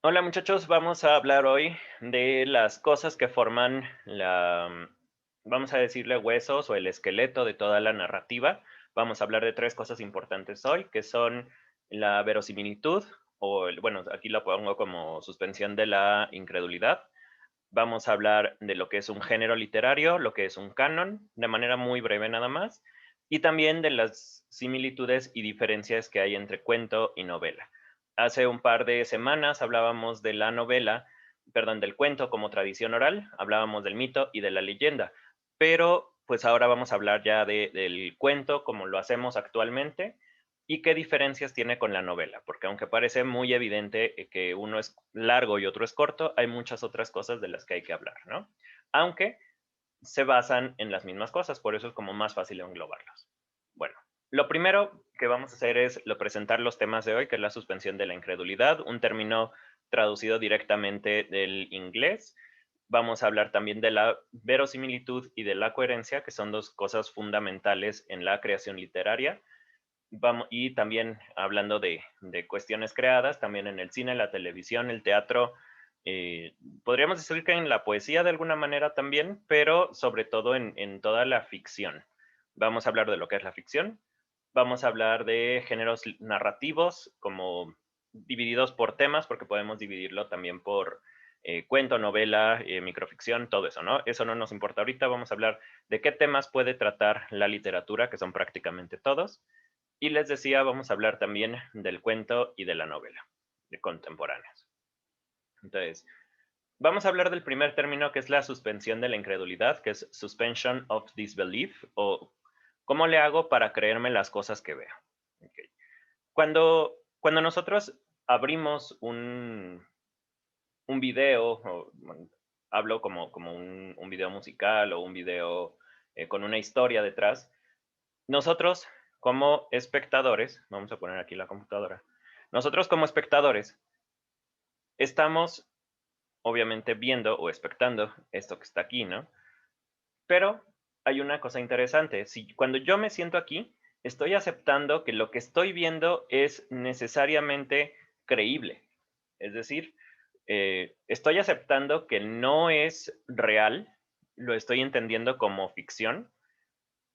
Hola muchachos, vamos a hablar hoy de las cosas que forman vamos a decirle huesos o el esqueleto de toda la narrativa. Vamos a hablar de tres cosas importantes hoy, que son la verosimilitud, bueno, aquí lo pongo como suspensión de la incredulidad. Vamos a hablar de lo que es un género literario, lo que es un canon, de manera muy breve nada más, y también de las similitudes y diferencias que hay entre cuento y novela. Hace un par de semanas hablábamos de la novela, perdón, del cuento como tradición oral, hablábamos del mito y de la leyenda, pero pues ahora vamos a hablar ya del cuento como lo hacemos actualmente y qué diferencias tiene con la novela, porque aunque parece muy evidente que uno es largo y otro es corto, hay muchas otras cosas de las que hay que hablar, ¿no? Aunque se basan en las mismas cosas, por eso es como más fácil englobarlos. Bueno, lo primero que vamos a hacer es presentar los temas de hoy, que es la suspensión de la incredulidad, un término traducido directamente del inglés. Vamos a hablar también de la verosimilitud y de la coherencia, que son dos cosas fundamentales en la creación literaria. Y también hablando de cuestiones creadas, también en el cine, la televisión, el teatro, eh, podríamos decir que en la poesía de alguna manera también, pero sobre todo en toda la ficción. Vamos a hablar de lo que es la ficción, vamos a hablar de géneros narrativos como divididos por temas, porque podemos dividirlo también por cuento, novela, microficción, todo eso, ¿no? Eso no nos importa ahorita, vamos a hablar de qué temas puede tratar la literatura, que son prácticamente todos. Y les decía, vamos a hablar también del cuento y de la novela, de contemporáneos. Entonces, vamos a hablar del primer término que es la suspensión de la incredulidad, que es suspension of disbelief, o cómo le hago para creerme las cosas que veo. Okay. Cuando nosotros abrimos un video, o bueno, hablo como un video musical o un video con una historia detrás, nosotros como espectadores, vamos a poner aquí la computadora, nosotros como espectadores estamos obviamente viendo o expectando esto que está aquí, ¿no? Pero hay una cosa interesante, si cuando yo me siento aquí, estoy aceptando que lo que estoy viendo es necesariamente creíble. Es decir, estoy aceptando que no es real, lo estoy entendiendo como ficción,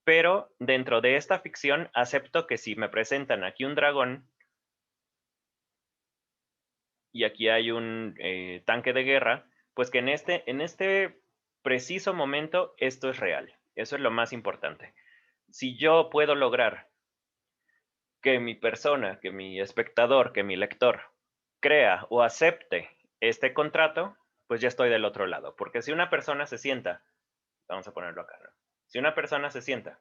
pero dentro de esta ficción acepto que si me presentan aquí un dragón y aquí hay un tanque de guerra, pues que en este preciso momento esto es real. Eso es lo más importante. Si yo puedo lograr que mi persona, que mi espectador, que mi lector crea o acepte este contrato, pues ya estoy del otro lado. Porque si una persona se sienta, vamos a ponerlo acá, ¿no? Si una persona se sienta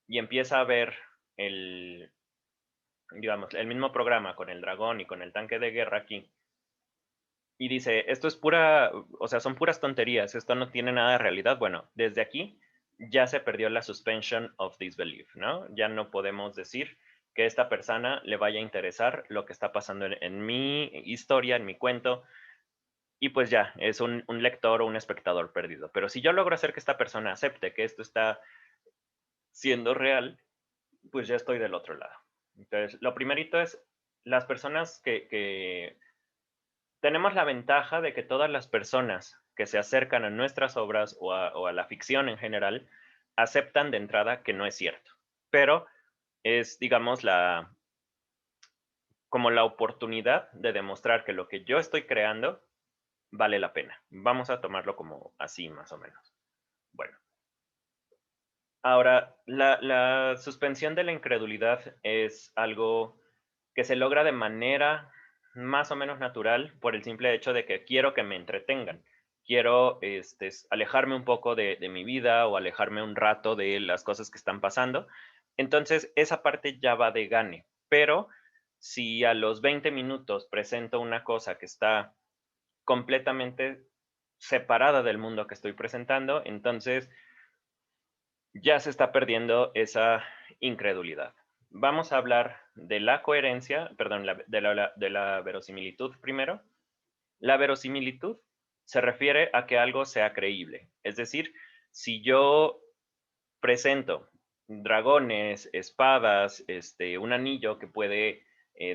y empieza a ver el, digamos, el mismo programa con el dragón y con el tanque de guerra aquí, y dice, esto es pura, o sea, son puras tonterías, esto no tiene nada de realidad. Bueno, desde aquí ya se perdió la suspension of disbelief, ¿no? Ya no podemos decir que a esta persona le vaya a interesar lo que está pasando en mi historia, en mi cuento, y pues ya, es un lector o un espectador perdido. Pero si yo logro hacer que esta persona acepte que esto está siendo real, pues ya estoy del otro lado. Entonces, lo primerito es las personas que tenemos la ventaja de que todas las personas que se acercan a nuestras obras o a la ficción en general aceptan de entrada que no es cierto, pero es, digamos, como la oportunidad de demostrar que lo que yo estoy creando vale la pena. Vamos a tomarlo como así, más o menos. Bueno, ahora, la suspensión de la incredulidad es algo que se logra de manera más o menos natural por el simple hecho de que quiero que me entretengan. Quiero alejarme un poco de mi vida o alejarme un rato de las cosas que están pasando. Entonces, esa parte ya va de gane. Pero si a los 20 minutos presento una cosa que está completamente separada del mundo que estoy presentando, entonces ya se está perdiendo esa incredulidad. Vamos a hablar de la coherencia, perdón, de la verosimilitud primero. La verosimilitud se refiere a que algo sea creíble. Es decir, si yo presento dragones, espadas, un anillo que puede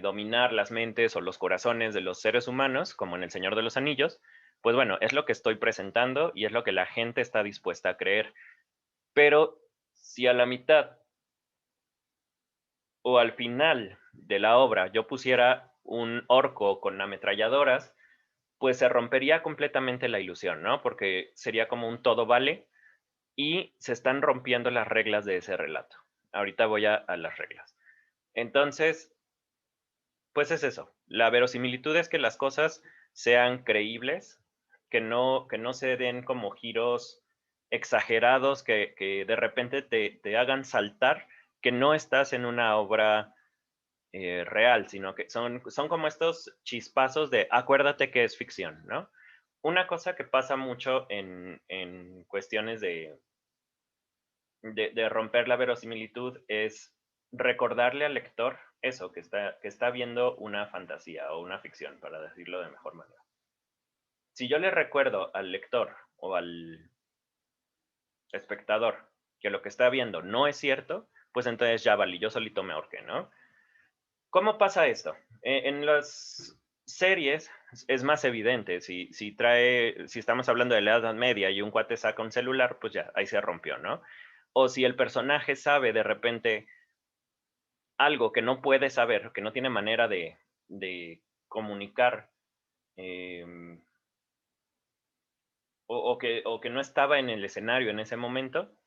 dominar las mentes o los corazones de los seres humanos, como en El Señor de los Anillos, pues bueno, es lo que estoy presentando y es lo que la gente está dispuesta a creer. Pero si a la mitad o al final de la obra yo pusiera un orco con ametralladoras, pues se rompería completamente la ilusión, ¿no? Porque sería como un todo vale y se están rompiendo las reglas de ese relato. Ahorita voy a las reglas. Entonces, pues es eso. La verosimilitud es que las cosas sean creíbles, que no se den como giros exagerados que de repente te hagan saltar que no estás en una obra real, sino que son como estos chispazos de acuérdate que es ficción, ¿no? Una cosa que pasa mucho en cuestiones de romper la verosimilitud es recordarle al lector eso, que está viendo una fantasía o una ficción, para decirlo de mejor manera. Si yo le recuerdo al lector o al espectador que lo que está viendo no es cierto, pues entonces ya vale, yo solito me ahorqué, ¿no? ¿Cómo pasa esto? En las series es más evidente. Si estamos hablando de la Edad Media y un cuate saca un celular, pues ya, ahí se rompió, ¿no? O si el personaje sabe de repente algo que no puede saber, que no tiene manera de comunicar, em, o que no estaba en el escenario en ese momento,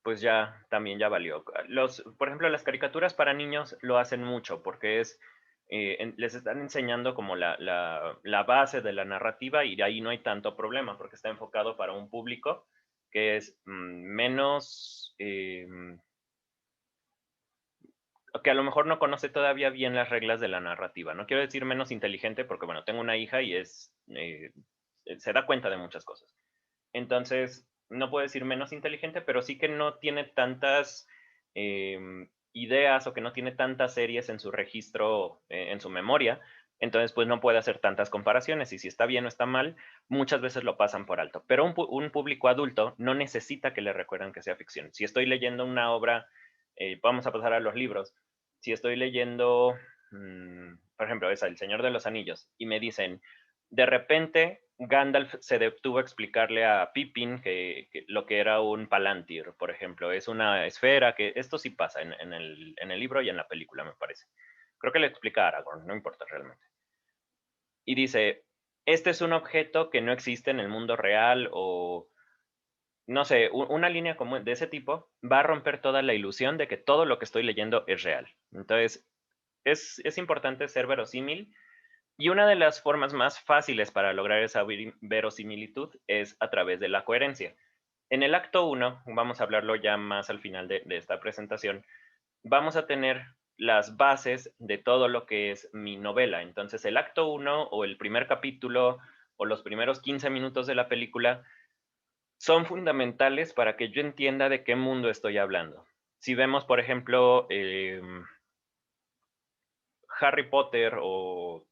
pues ya también ya valió. Por ejemplo, las caricaturas para niños lo hacen mucho porque les están enseñando como la base de la narrativa y de ahí no hay tanto problema porque está enfocado para un público que es menos, que a lo mejor no conoce todavía bien las reglas de la narrativa. No quiero decir menos inteligente porque, bueno, tengo una hija y se da cuenta de muchas cosas. Entonces, no puedo decir menos inteligente, pero sí que no tiene tantas ideas o que no tiene tantas series en su registro, en su memoria. Entonces, pues no puede hacer tantas comparaciones y si está bien o está mal, muchas veces lo pasan por alto. Pero un público adulto no necesita que le recuerden que sea ficción. Si estoy leyendo una obra, vamos a pasar a los libros. Si estoy leyendo, por ejemplo, esa, El Señor de los Anillos, y me dicen, de repente Gandalf se detuvo a explicarle a Pippin que lo que era un Palantir, por ejemplo, es una esfera, que esto sí pasa en el libro y en la película, me parece. Creo que le explica a Aragorn, no importa realmente. Y dice, este es un objeto que no existe en el mundo real o, no sé, una línea como de ese tipo va a romper toda la ilusión de que todo lo que estoy leyendo es real. Entonces, es importante ser verosímil y una de las formas más fáciles para lograr esa verosimilitud es a través de la coherencia. En el acto 1, vamos a hablarlo ya más al final de esta presentación, vamos a tener las bases de todo lo que es mi novela. Entonces, el acto 1 o el primer capítulo o los primeros 15 minutos de la película son fundamentales para que yo entienda de qué mundo estoy hablando. Si vemos, por ejemplo, Harry Potter o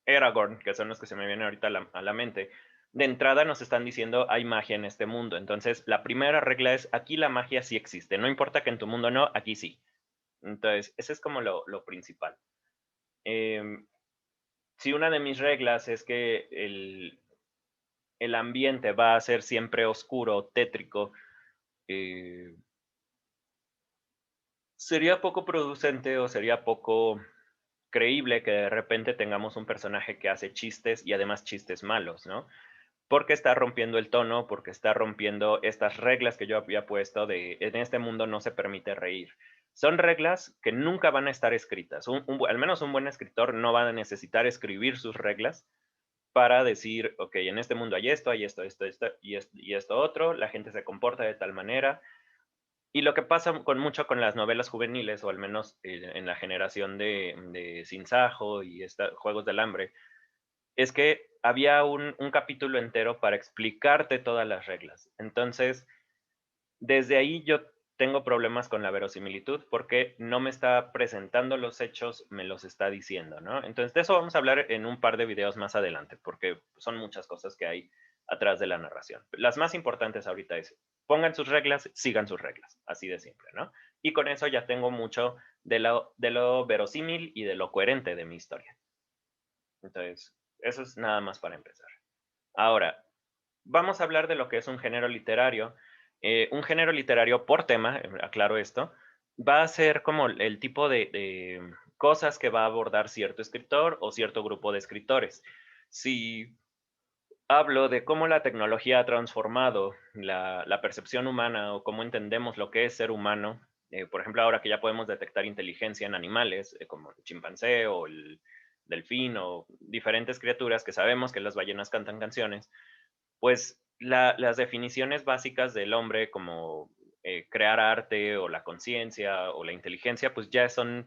Aragorn, que son los que se me vienen ahorita a la mente, de entrada nos están diciendo hay magia en este mundo. Entonces, la primera regla es aquí la magia sí existe. No importa que en tu mundo no, aquí sí. Entonces, ese es como lo principal. Em, si una de mis reglas es que el ambiente va a ser siempre oscuro, tétrico, eh, sería poco producente o sería poco creíble que de repente tengamos un personaje que hace chistes y además chistes malos, ¿no? Porque está rompiendo el tono, porque está rompiendo estas reglas que yo había puesto de en este mundo no se permite reír. Son reglas que nunca van a estar escritas. Al menos un buen escritor no va a necesitar escribir sus reglas para decir, ok, en este mundo hay esto y esto otro, la gente se comporta de tal manera. Y lo que pasa mucho con las novelas juveniles, o al menos en la generación de Sin Sajo y Juegos del Hambre, es que había un capítulo entero para explicarte todas las reglas. Entonces, desde ahí yo tengo problemas con la verosimilitud porque no me está presentando los hechos, me los está diciendo, ¿no? Entonces, de eso vamos a hablar en un par de videos más adelante, porque son muchas cosas que hay atrás de la narración. Las más importantes ahorita es, pongan sus reglas, sigan sus reglas, así de simple, ¿no? Y con eso ya tengo mucho de lo verosímil y de lo coherente de mi historia. Entonces, eso es nada más para empezar. Ahora, vamos a hablar de lo que es un género literario. Un género literario por tema, aclaro esto, va a ser como el tipo de cosas que va a abordar cierto escritor o cierto grupo de escritores. Si hablo de cómo la tecnología ha transformado la percepción humana o cómo entendemos lo que es ser humano, por ejemplo, ahora que ya podemos detectar inteligencia en animales, como el chimpancé o el delfín o diferentes criaturas que sabemos que las ballenas cantan canciones, pues las definiciones básicas del hombre como crear arte o la conciencia o la inteligencia, pues ya son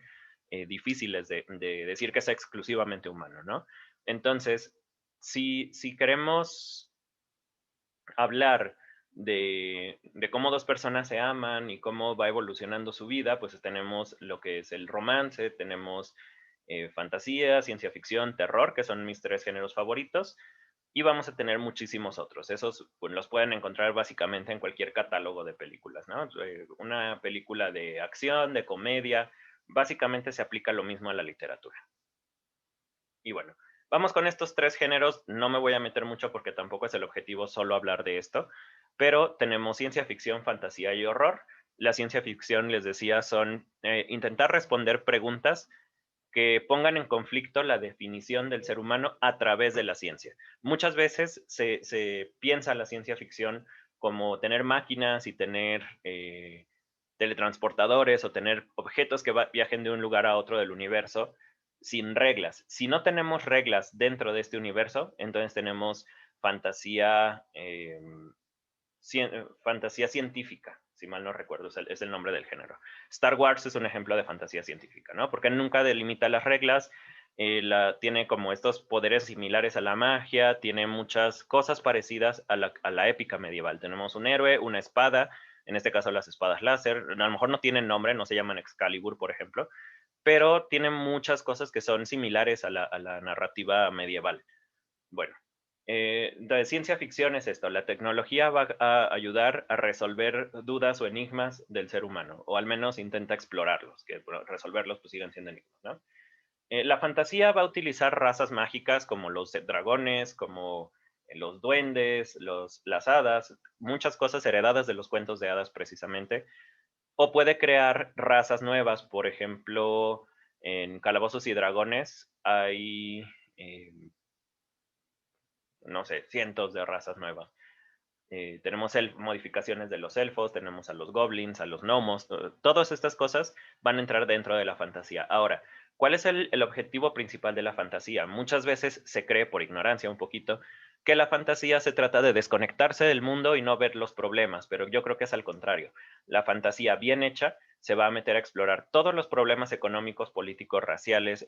difíciles de decir que es exclusivamente humano, ¿no? Entonces, si queremos hablar de cómo dos personas se aman y cómo va evolucionando su vida, pues tenemos lo que es el romance, tenemos fantasía, ciencia ficción, terror, que son mis tres géneros favoritos, y vamos a tener muchísimos otros. Esos pues, los pueden encontrar básicamente en cualquier catálogo de películas, ¿no? Una película de acción, de comedia, básicamente se aplica lo mismo a la literatura. Y bueno, vamos con estos tres géneros. No me voy a meter mucho porque tampoco es el objetivo solo hablar de esto, pero tenemos ciencia ficción, fantasía y horror. La ciencia ficción, les decía, son intentar responder preguntas que pongan en conflicto la definición del ser humano a través de la ciencia. Muchas veces se piensa la ciencia ficción como tener máquinas y tener teletransportadores o tener objetos que viajen de un lugar a otro del universo sin reglas. Si no tenemos reglas dentro de este universo, entonces tenemos fantasía, fantasía científica, si mal no recuerdo, es el nombre del género. Star Wars es un ejemplo de fantasía científica, ¿no? Porque nunca delimita las reglas, tiene como estos poderes similares a la magia, tiene muchas cosas parecidas a la épica medieval. Tenemos un héroe, una espada, en este caso las espadas láser, a lo mejor no tienen nombre, no se llaman Excalibur, por ejemplo, pero tienen muchas cosas que son similares a la narrativa medieval. Bueno, de ciencia ficción es esto, la tecnología va a ayudar a resolver dudas o enigmas del ser humano, o al menos intenta explorarlos, que resolverlos pues siguen siendo enigmas, ¿no? La fantasía va a utilizar razas mágicas como los dragones, como los duendes, las hadas, muchas cosas heredadas de los cuentos de hadas precisamente, o puede crear razas nuevas, por ejemplo, en Calabozos y Dragones hay no sé, cientos de razas nuevas. Tenemos modificaciones de los elfos, tenemos a los goblins, a los gnomos, todas estas cosas van a entrar dentro de la fantasía. Ahora, ¿cuál es el objetivo principal de la fantasía? Muchas veces se cree, por ignorancia un poquito, que la fantasía se trata de desconectarse del mundo y no ver los problemas, pero yo creo que es al contrario. La fantasía bien hecha se va a meter a explorar todos los problemas económicos, políticos, raciales,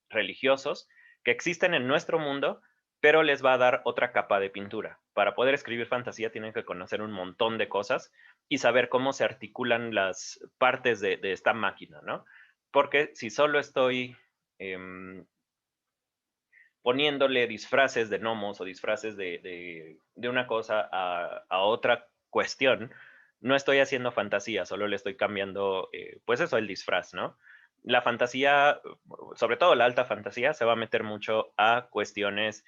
religiosos que existen en nuestro mundo, pero les va a dar otra capa de pintura. Para poder escribir fantasía tienen que conocer un montón de cosas y saber cómo se articulan las partes de esta máquina, ¿no? Porque si solo estoy poniéndole disfraces de gnomos o disfraces de una cosa a otra cuestión, no estoy haciendo fantasía, solo le estoy cambiando, pues eso, el disfraz, ¿no? La fantasía, sobre todo la alta fantasía, se va a meter mucho a cuestiones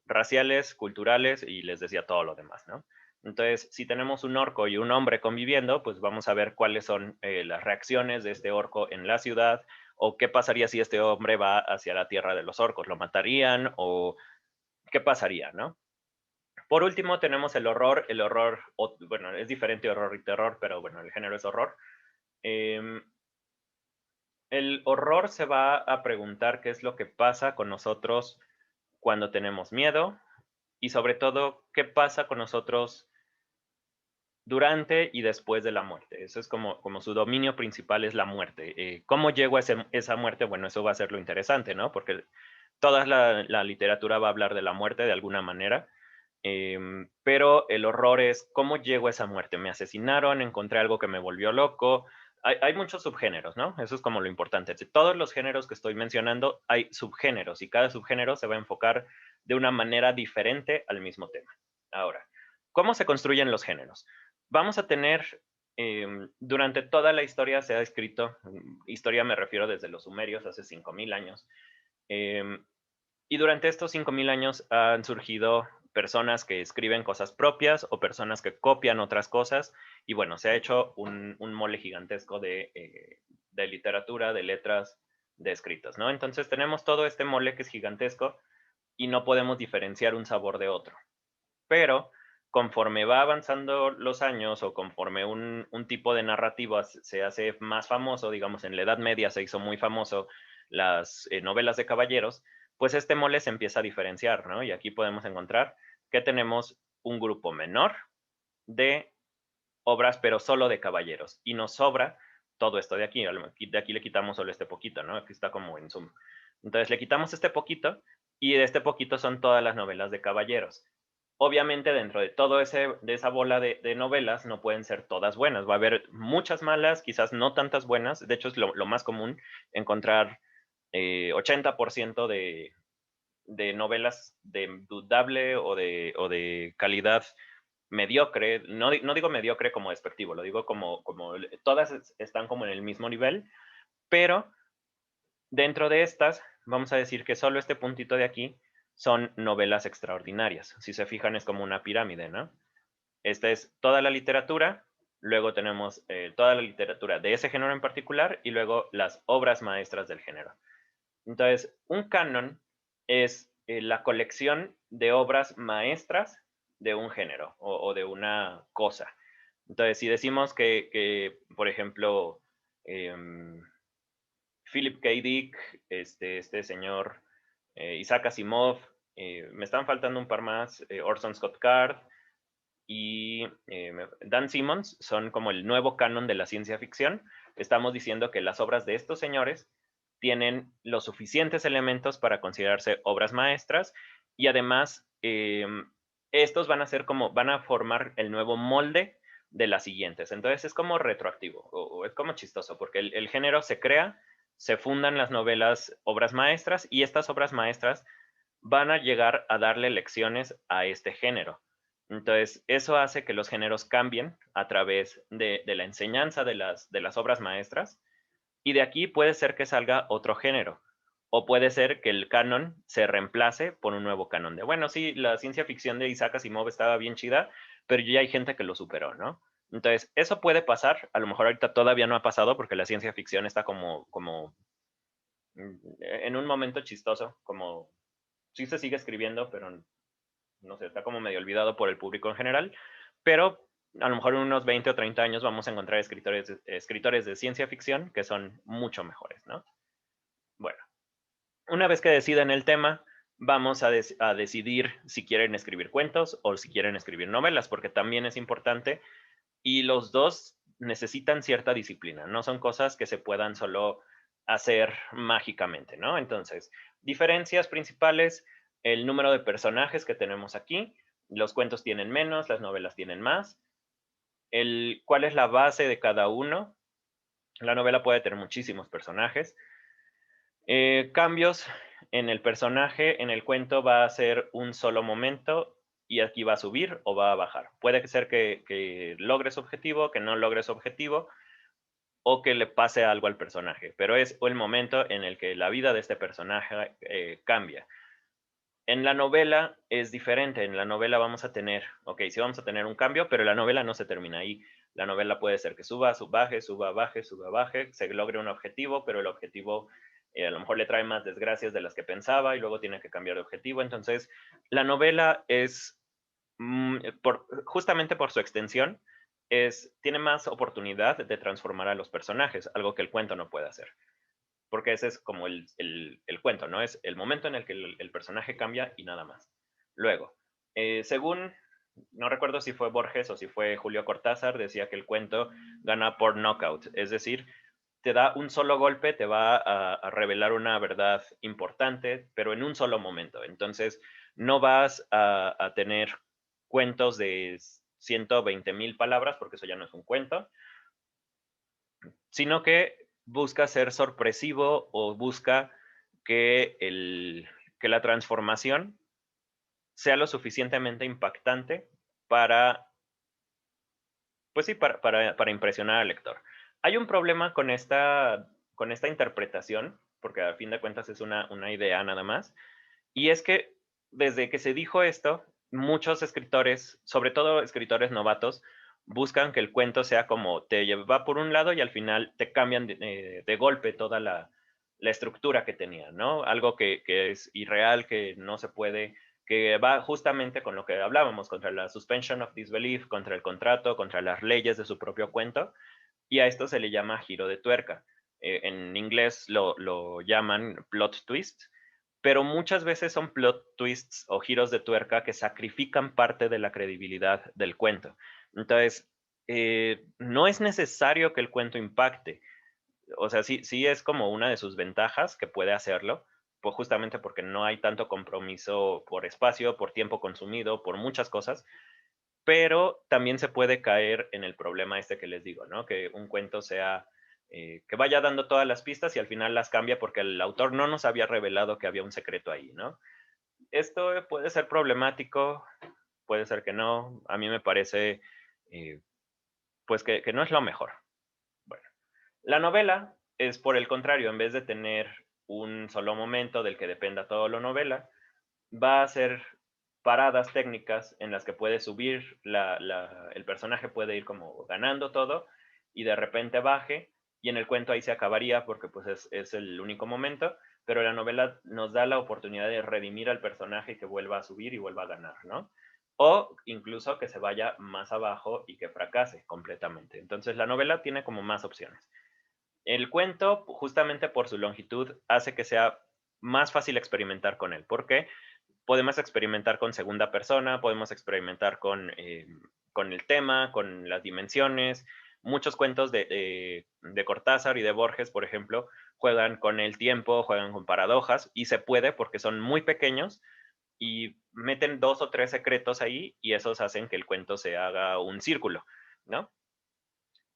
raciales, culturales y les decía todo lo demás, ¿no? Entonces, si tenemos un orco y un hombre conviviendo, pues vamos a ver cuáles son las reacciones de este orco en la ciudad, o qué pasaría si este hombre va hacia la tierra de los orcos, ¿lo matarían o qué pasaría, no? Por último tenemos el horror, bueno, es diferente horror y terror, pero bueno, el género es horror. El horror se va a preguntar qué es lo que pasa con nosotros cuando tenemos miedo y sobre todo qué pasa con nosotros durante y después de la muerte. Eso es como su dominio principal es la muerte. ¿Cómo llego a esa muerte? Bueno, eso va a ser lo interesante, ¿no? Porque toda la literatura va a hablar de la muerte de alguna manera, pero el horror es cómo llego a esa muerte. Me asesinaron, encontré algo que me volvió loco. Hay muchos subgéneros, ¿no? Eso es como lo importante. De todos los géneros que estoy mencionando, hay subgéneros y cada subgénero se va a enfocar de una manera diferente al mismo tema. Ahora, ¿cómo se construyen los géneros? vamos a tener, durante toda la historia se ha escrito, historia me refiero desde los sumerios, hace 5000 años, em, y durante estos 5000 años han surgido personas que escriben cosas propias o personas que copian otras cosas, y bueno, se ha hecho un mole gigantesco de literatura, de letras, de escritos, ¿no? Entonces tenemos todo este mole que es gigantesco y no podemos diferenciar un sabor de otro. Pero conforme va avanzando los años o conforme un tipo de narrativa se hace más famoso, digamos, en la Edad Media se hizo muy famoso las novelas de caballeros, pues este mole se empieza a diferenciar, ¿no? Y aquí podemos encontrar que tenemos un grupo menor de obras, pero solo de caballeros. Y nos sobra todo esto de aquí. De aquí le quitamos solo este poquito, ¿no? Aquí está como en zoom. Entonces le quitamos este poquito y de este poquito son todas las novelas de caballeros. Obviamente dentro de todo de esa bola de novelas no pueden ser todas buenas. Va a haber muchas malas, quizás no tantas buenas. De hecho es lo más común encontrar 80% de novelas de dudable o de calidad mediocre, no digo mediocre como despectivo, lo digo como todas están como en el mismo nivel, pero dentro de estas, vamos a decir que solo este puntito de aquí son novelas extraordinarias. Si se fijan, es como una pirámide, ¿no? Esta es toda la literatura, luego tenemos toda la literatura de ese género en particular y luego las obras maestras del género. Entonces, un canon es la colección de obras maestras de un género o de una cosa. Entonces, si decimos por ejemplo, em, Philip K. Dick, este señor Isaac Asimov, me están faltando un par más, Orson Scott Card y Dan Simmons son como el nuevo canon de la ciencia ficción. Estamos diciendo que las obras de estos señores tienen los suficientes elementos para considerarse obras maestras y además estos van a ser van a formar el nuevo molde de las siguientes. Entonces es como retroactivo o es como chistoso porque el género se crea, se fundan las novelas obras maestras y estas obras maestras van a llegar a darle lecciones a este género. Entonces, eso hace que los géneros cambien a través de la enseñanza de las obras maestras y de aquí puede ser que salga otro género. O puede ser que el canon se reemplace por un nuevo canon de, bueno, sí, la ciencia ficción de Isaac Asimov estaba bien chida, pero ya hay gente que lo superó, ¿no? Entonces, eso puede pasar, a lo mejor ahorita todavía no ha pasado porque la ciencia ficción está como en un momento chistoso, como sí se sigue escribiendo, pero no sé, está como medio olvidado por el público en general, pero a lo mejor en unos 20 o 30 años vamos a encontrar escritores de ciencia ficción que son mucho mejores, ¿no? Bueno, una vez que deciden el tema, vamos a decidir si quieren escribir cuentos o si quieren escribir novelas, porque también es importante y los dos necesitan cierta disciplina, no son cosas que se puedan solo hacer mágicamente, ¿no? Entonces, diferencias principales, el número de personajes que tenemos aquí, los cuentos tienen menos, las novelas tienen más, cuál es la base de cada uno, la novela puede tener muchísimos personajes, cambios en el personaje, en el cuento va a ser un solo momento y aquí va a subir o va a bajar. Puede ser que logre su objetivo, que no logre su objetivo o que le pase algo al personaje, pero es el momento en el que la vida de este personaje cambia. En la novela es diferente, en la novela vamos a tener, ok, sí vamos a tener un cambio, pero la novela no se termina ahí. La novela puede ser que suba, baje, suba, baje, suba, baje, se logre un objetivo, pero el objetivo a lo mejor le trae más desgracias de las que pensaba y luego tiene que cambiar de objetivo. Entonces, la novela es, justamente por su extensión, tiene más oportunidad de transformar a los personajes, algo que el cuento no puede hacer porque ese es como el cuento, ¿no? Es el momento en el que el personaje cambia y nada más. Luego, según, no recuerdo si fue Borges o si fue Julio Cortázar, decía que el cuento gana por knockout, es decir, te da un solo golpe, te va a revelar una verdad importante, pero en un solo momento. Entonces, no vas a tener cuentos de 120,000 palabras, porque eso ya no es un cuento, sino que busca ser sorpresivo o busca que la transformación sea lo suficientemente impactante para Pues sí, para impresionar al lector. Hay un problema con esta interpretación, porque a fin de cuentas es una idea nada más, y es que desde que se dijo esto, muchos escritores, sobre todo escritores novatos, buscan que el cuento sea como va por un lado y al final te cambian de golpe toda la estructura que tenía, ¿no? Algo que es irreal, que no se puede, que va justamente con lo que hablábamos, contra la suspension of disbelief, contra el contrato, contra las leyes de su propio cuento, y a esto se le llama giro de tuerca. En inglés lo llaman plot twist, pero muchas veces son plot twists o giros de tuerca que sacrifican parte de la credibilidad del cuento. Entonces, no es necesario que el cuento impacte. O sea, sí es como una de sus ventajas que puede hacerlo, pues justamente porque no hay tanto compromiso por espacio, por tiempo consumido, por muchas cosas, pero también se puede caer en el problema este que les digo, ¿no? Que un cuento sea, que vaya dando todas las pistas y al final las cambia porque el autor no nos había revelado que había un secreto ahí, ¿no? Esto puede ser problemático, puede ser que no. A mí me parece, eh, pues, que no es lo mejor. Bueno, la novela es por el contrario, en vez de tener un solo momento del que dependa todo lo novela, va a ser paradas técnicas en las que puede subir, el personaje puede ir como ganando todo y de repente baje y en el cuento ahí se acabaría porque pues es el único momento, pero la novela nos da la oportunidad de redimir al personaje y que vuelva a subir y vuelva a ganar, ¿no? O incluso que se vaya más abajo y que fracase completamente. Entonces la novela tiene como más opciones. El cuento, justamente por su longitud, hace que sea más fácil experimentar con él. ¿Por qué? Podemos experimentar con segunda persona, podemos experimentar con el tema, con las dimensiones. Muchos cuentos de Cortázar y de Borges, por ejemplo, juegan con el tiempo, juegan con paradojas, y se puede porque son muy pequeños y meten dos o tres secretos ahí y esos hacen que el cuento se haga un círculo, ¿no?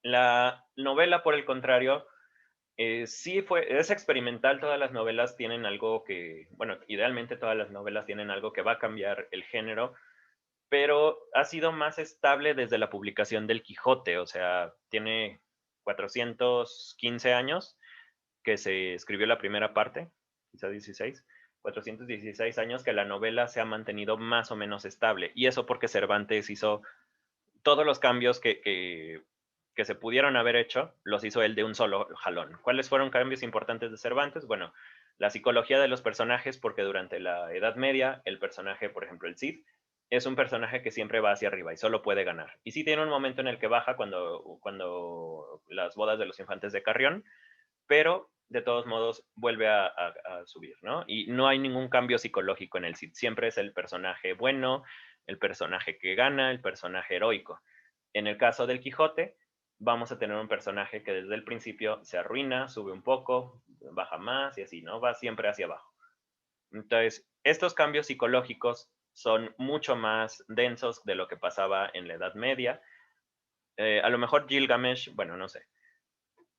La novela, por el contrario, sí es experimental, todas las novelas tienen algo que, bueno, idealmente todas las novelas tienen algo que va a cambiar el género, pero ha sido más estable desde la publicación del Quijote, o sea, tiene 415 años que se escribió la primera parte, quizá 16, 416 años que la novela se ha mantenido más o menos estable, y eso porque Cervantes hizo todos los cambios que se pudieron haber hecho, los hizo él de un solo jalón. ¿Cuáles fueron cambios importantes de Cervantes? Bueno, la psicología de los personajes, porque durante la Edad Media, el personaje, por ejemplo, el Cid, es un personaje que siempre va hacia arriba y solo puede ganar. Y sí tiene un momento en el que baja cuando las bodas de los infantes de Carrión, pero de todos modos vuelve a subir, ¿no? Y no hay ningún cambio psicológico en el Cid. Siempre es el personaje bueno, el personaje que gana, el personaje heroico. En el caso del Quijote, vamos a tener un personaje que desde el principio se arruina, sube un poco, baja más y así, ¿no? Va siempre hacia abajo. Entonces, estos cambios psicológicos son mucho más densos de lo que pasaba en la Edad Media. A lo mejor Gilgamesh, bueno, no sé.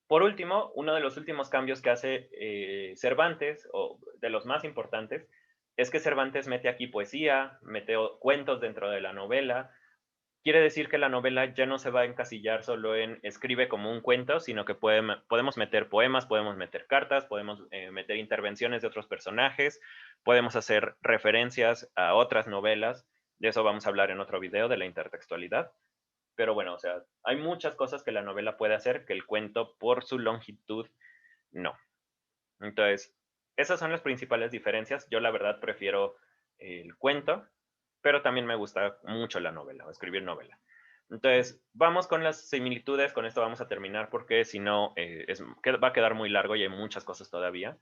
Por último, uno de los últimos cambios que hace Cervantes, o de los más importantes, es que Cervantes mete aquí poesía, mete cuentos dentro de la novela. Quiere decir que la novela ya no se va a encasillar solo en escribe como un cuento, sino que podemos meter poemas, podemos meter cartas, podemos meter intervenciones de otros personajes, podemos hacer referencias a otras novelas. De eso vamos a hablar en otro video, de la intertextualidad. Pero bueno, o sea, hay muchas cosas que la novela puede hacer que el cuento, por su longitud, no. Entonces, esas son las principales diferencias. Yo la verdad prefiero el cuento, pero también me gusta mucho la novela, o escribir novela. Entonces, vamos con las similitudes, con esto vamos a terminar porque si no, va a quedar muy largo y hay muchas cosas todavía.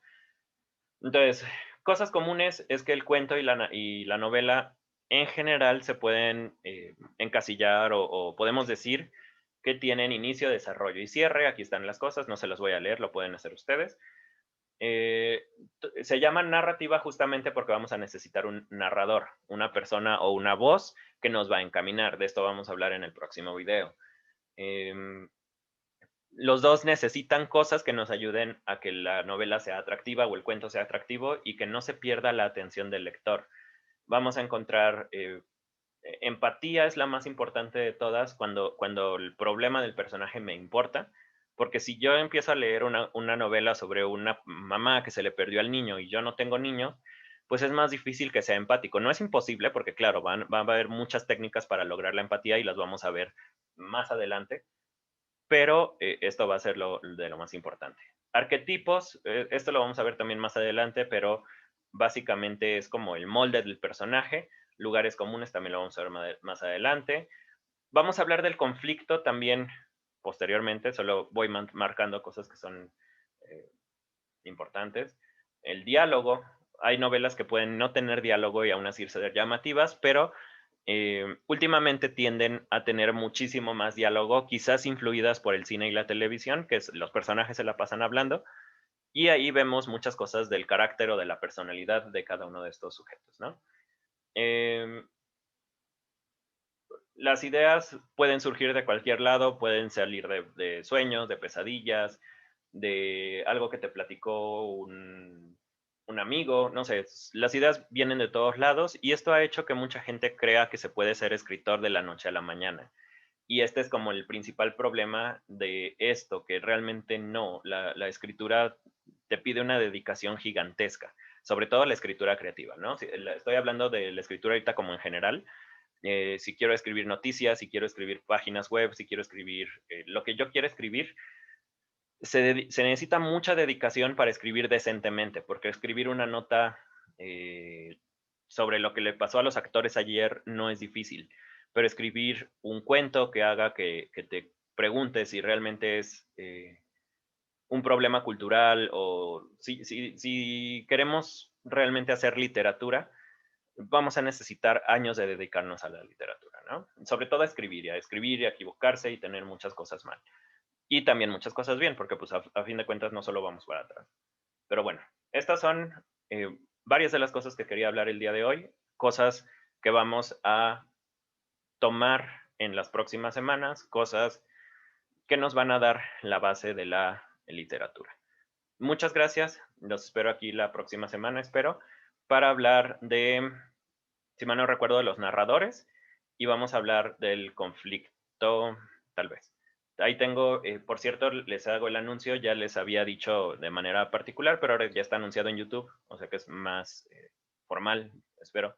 Entonces, cosas comunes es que el cuento y la novela en general se pueden encasillar o podemos decir que tienen inicio, desarrollo y cierre. Aquí están las cosas, no se las voy a leer, lo pueden hacer ustedes. Eh, Se llama narrativa justamente porque vamos a necesitar un narrador, una persona o una voz que nos va a encaminar. De esto vamos a hablar en el próximo video. Em, los dos necesitan cosas que nos ayuden a que la novela sea atractiva o el cuento sea atractivo y que no se pierda la atención del lector. Vamos a encontrar Empatía es la más importante de todas cuando el problema del personaje me importa, porque si yo empiezo a leer una novela sobre una mamá que se le perdió al niño y yo no tengo niños, pues es más difícil que sea empático. No es imposible, porque claro, va a haber muchas técnicas para lograr la empatía y las vamos a ver más adelante, pero esto va a ser de lo más importante. Arquetipos, esto lo vamos a ver también más adelante, pero básicamente es como el molde del personaje. Lugares comunes también lo vamos a ver más adelante. Vamos a hablar del conflicto también posteriormente, solo voy marcando cosas que son eh, importantes. El diálogo, hay novelas que pueden no tener diálogo y aún así ser llamativas, pero últimamente tienden a tener muchísimo más diálogo, quizás influidas por el cine y la televisión, que los personajes se la pasan hablando, y ahí vemos muchas cosas del carácter o de la personalidad de cada uno de estos sujetos, ¿no? Eh, las ideas pueden surgir de cualquier lado, pueden salir de sueños, de pesadillas, de algo que te platicó un amigo, no sé, las ideas vienen de todos lados y esto ha hecho que mucha gente crea que se puede ser escritor de la noche a la mañana. Y este es como el principal problema de esto, que realmente no, la escritura te pide una dedicación gigantesca, sobre todo la escritura creativa, ¿no? Estoy hablando de la escritura ahorita como en general, si quiero escribir noticias, si quiero escribir páginas web, si quiero escribir lo que yo quiera escribir, se necesita mucha dedicación para escribir decentemente, porque escribir una nota sobre lo que le pasó a los actores ayer no es difícil, pero escribir un cuento que haga que te preguntes si realmente es un problema cultural o si queremos realmente hacer literatura, vamos a necesitar años de dedicarnos a la literatura, ¿no? Sobre todo a escribir y a equivocarse y tener muchas cosas mal. Y también muchas cosas bien, porque pues a fin de cuentas no solo vamos para atrás. Pero bueno, estas son varias de las cosas que quería hablar el día de hoy, cosas que vamos a tomar en las próximas semanas, cosas que nos van a dar la base de la literatura. Muchas gracias, los espero aquí la próxima semana, espero, para hablar de, si mal no recuerdo, de los narradores y vamos a hablar del conflicto, tal vez. Ahí tengo, por cierto, les hago el anuncio, ya les había dicho de manera particular, pero ahora ya está anunciado en YouTube, o sea que es más formal, espero.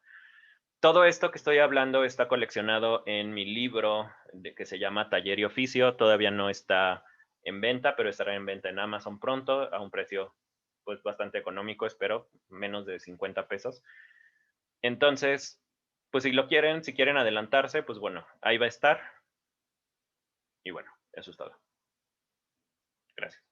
Todo esto que estoy hablando está coleccionado en mi libro que se llama Taller y Oficio, todavía no está en venta, pero estará en venta en Amazon pronto, a un precio pues bastante económico, espero, menos de 50 pesos. Entonces, pues si lo quieren, si quieren adelantarse, pues bueno, ahí va a estar. Y bueno, eso es todo. Gracias.